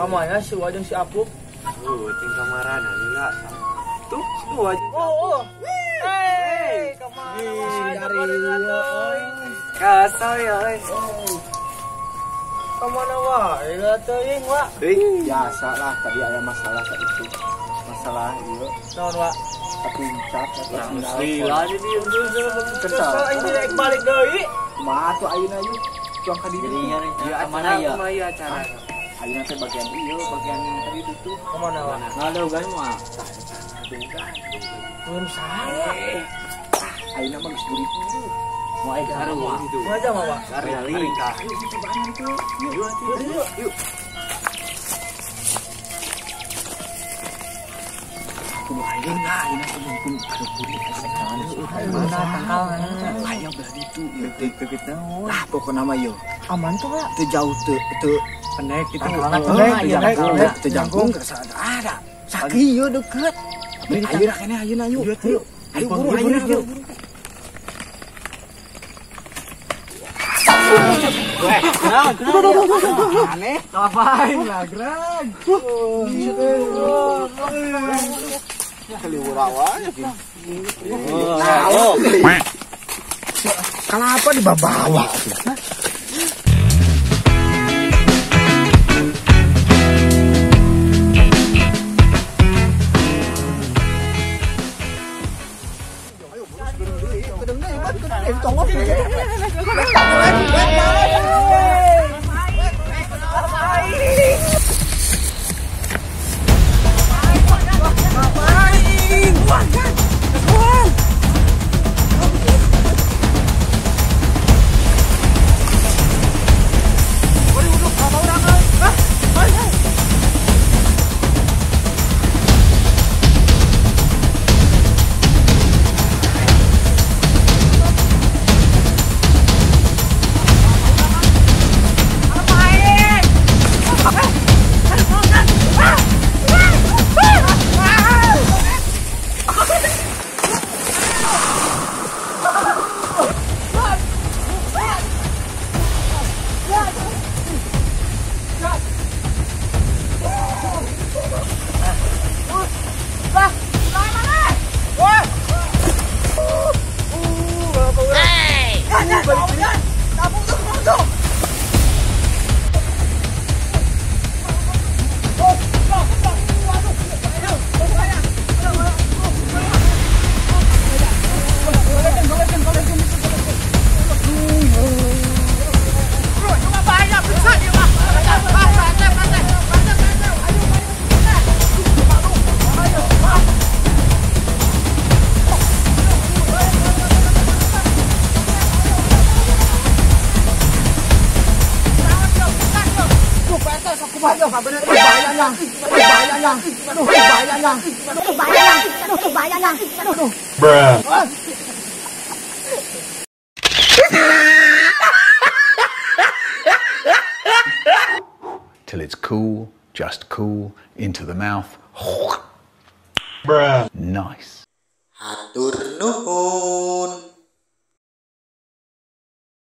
Kamanya si Wajeng si Apuk. Ting kamaran alila. Tuh, si Wajeng. Oh. Hei, kemana wae? Kasoy euy. Kemana wae teuing, Wak? Biasa lah, tadi ada masalah saat itu. Masalah ieu. Naon, Wak? Kepuncak atau Gila ini Ini naik balik deui. kumaha tuh ayeuna ieu? Cuang ka dieu. ya mana ya? Kumaha acara? Ayeuna teh bagian ieu, bagian tadi itu tuh. Kemana, Wak? Ngadogan mah. Belum saya. Ayeuna mah geus buri ieu. Mau aing haru gitu. Mau aja, Wak? Kali. Yuk. Kumaha ayeuna kumpul ada buri jangan Mana tangkalnya? aya berarti itu deket naon. Lah pokona mah ieu. Aman tuh, Pak. Teu jauh teu pendek gitu. Teu jangkung kerasa ada. Sakit ieu deket. Ayeuna keneh ayeuna yuk. Ayo buru ayeuna. Aneh. Ngapain lah, Greg? Keliwur awan. Kenapa dibawa? Till it's cool, just cool, into the mouth. Nice. Hatur nuhun.